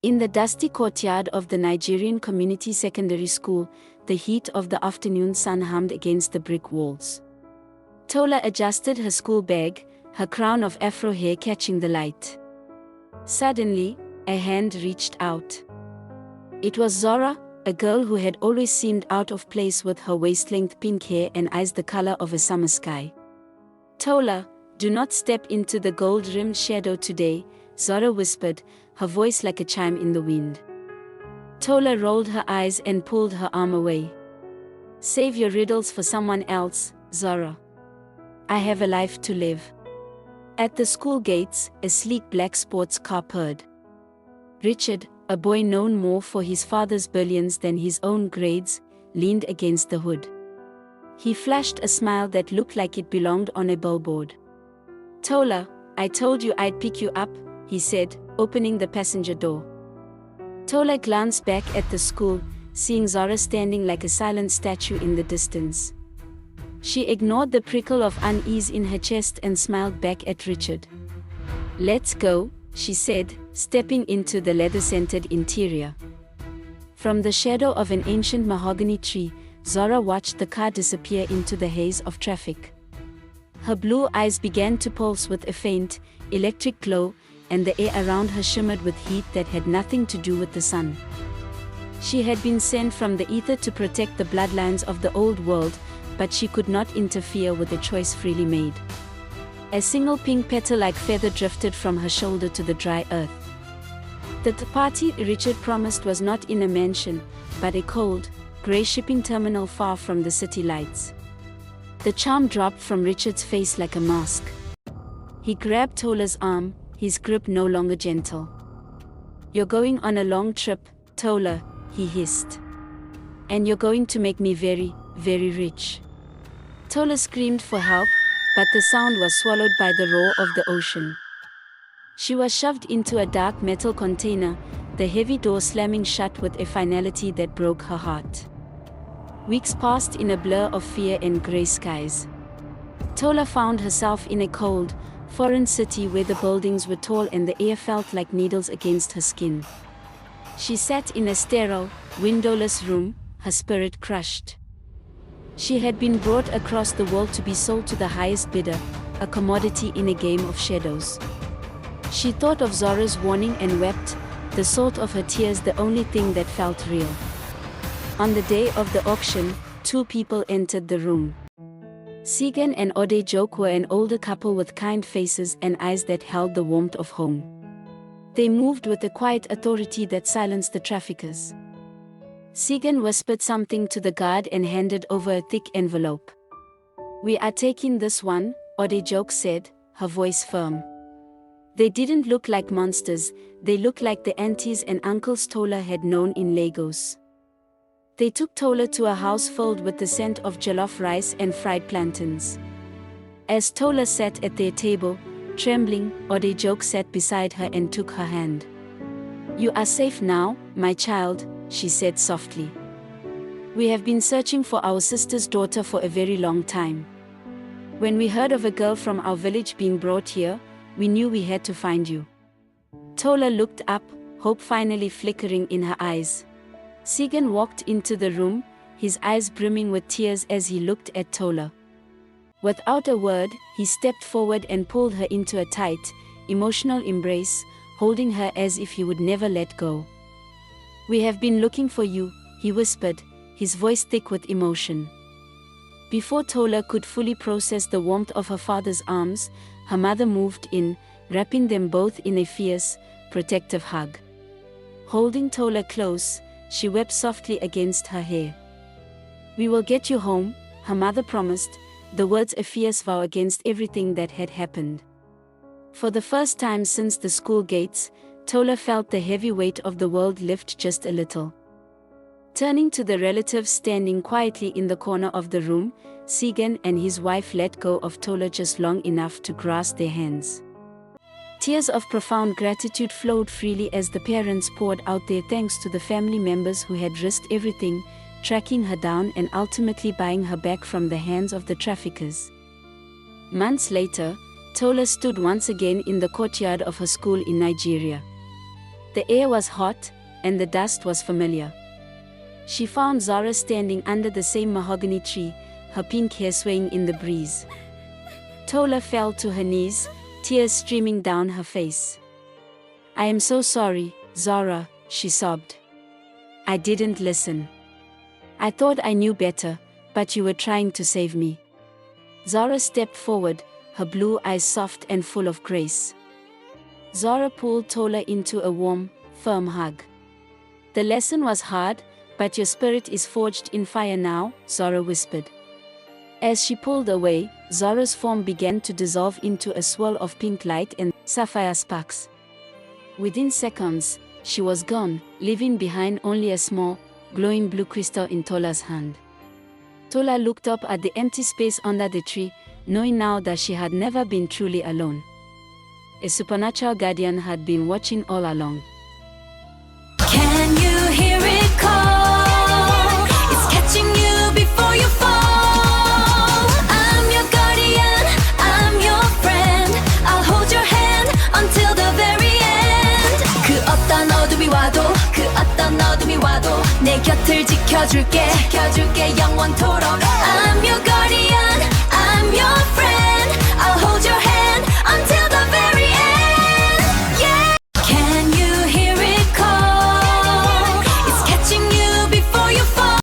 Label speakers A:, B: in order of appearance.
A: In the dusty courtyard of the Nigerian community secondary school, the heat of the afternoon sun hummed against the brick walls. Tola adjusted her school bag, her crown of afro hair catching the light. Suddenly, a hand reached out. It was Zara, a girl who had always seemed out of place with her waist-length pink hair and eyes the color of a summer sky. "Tola, do not step into the gold-rimmed shadow today," Zara whispered, her voice like a chime in the wind. Tola rolled her eyes and pulled her arm away. "Save your riddles for someone else, Zara. I have a life to live." At the school gates, a sleek black sports car purred. Richard, a boy known more for his father's billions than his own grades, leaned against the hood. He flashed a smile that looked like it belonged on a billboard. "Tola, I told you I'd pick you up," he said, opening the passenger door. Tola glanced back at the school, seeing Zara standing like a silent statue in the distance. She ignored the prickle of unease in her chest and smiled back at Richard. "Let's go," she said, stepping into the leather-scented interior. From the shadow of an ancient mahogany tree, Zara watched the car disappear into the haze of traffic. Her blue eyes began to pulse with a faint, electric glow, and the air around her shimmered with heat that had nothing to do with the sun. She had been sent from the ether to protect the bloodlines of the old world, but she could not interfere with a choice freely made. A single pink petal-like feather drifted from her shoulder to the dry earth. The party Richard promised was not in a mansion, but a cold, grey shipping terminal far from the city lights. The charm dropped from Richard's face like a mask. He grabbed Tola's arm, his grip no longer gentle. "You're going on a long trip, Tola," he hissed. "And you're going to make me very, very rich." Tola screamed for help, but the sound was swallowed by the roar of the ocean. She was shoved into a dark metal container, the heavy door slamming shut with a finality that broke her heart. Weeks passed in a blur of fear and grey skies. Tola found herself in a cold, foreign city where the buildings were tall and the air felt like needles against her skin. She sat in a sterile, windowless room, her spirit crushed. She had been brought across the world to be sold to the highest bidder, a commodity in a game of shadows. She thought of Zara's warning and wept, the salt of her tears the only thing that felt real. On the day of the auction, two people entered the room. Segun and Adejoke were an older couple with kind faces and eyes that held the warmth of home. They moved with a quiet authority that silenced the traffickers. Segun whispered something to the guard and handed over a thick envelope. "We are taking this one," Adejoke said, her voice firm. They didn't look like monsters, they looked like the aunties and uncles Tola had known in Lagos. They took Tola to a house filled with the scent of jollof rice and fried plantains. As Tola sat at their table, trembling, Adejoke sat beside her and took her hand. "You are safe now, my child," she said softly. "We have been searching for our sister's daughter for a very long time. When we heard of a girl from our village being brought here, we knew we had to find you." Tola looked up, hope finally flickering in her eyes. Segun walked into the room, his eyes brimming with tears as he looked at Tola. Without a word, he stepped forward and pulled her into a tight, emotional embrace, holding her as if he would never let go. "We have been looking for you," he whispered, his voice thick with emotion. Before Tola could fully process the warmth of her father's arms, her mother moved in, wrapping them both in a fierce, protective hug. Holding Tola close, she wept softly against her hair. "We will get you home," her mother promised, the words a fierce vow against everything that had happened. For the first time since the school gates, Tola felt the heavy weight of the world lift just a little. Turning to the relatives standing quietly in the corner of the room, Segun and his wife let go of Tola just long enough to grasp their hands. Tears of profound gratitude flowed freely as the parents poured out their thanks to the family members who had risked everything, tracking her down and ultimately buying her back from the hands of the traffickers. Months later, Tola stood once again in the courtyard of her school in Nigeria. The air was hot, and the dust was familiar. She found Zara standing under the same mahogany tree, her pink hair swaying in the breeze. Tola fell to her knees, tears streaming down her face. "I am so sorry, Zara," she sobbed. "I didn't listen. I thought I knew better, but you were trying to save me." Zara stepped forward, her blue eyes soft and full of grace. Zara pulled Tola into a warm, firm hug. "The lesson was hard, but your spirit is forged in fire now," Zara whispered. As she pulled away, Zara's form began to dissolve into a swirl of pink light and sapphire sparks. Within seconds, she was gone, leaving behind only a small, glowing blue crystal in Tola's hand. Tola looked up at the empty space under the tree, knowing now that she had never been truly alone. A supernatural guardian had been watching all along.
B: Can you hear it call? It's catching you before you fall. I'm your guardian, I'm your friend. I'll hold your hand until the very end. 그 어떤 어둠이 와도, 그 어떤 어둠이 와도 내 곁을 지켜줄게 영원토록. I'm your guardian.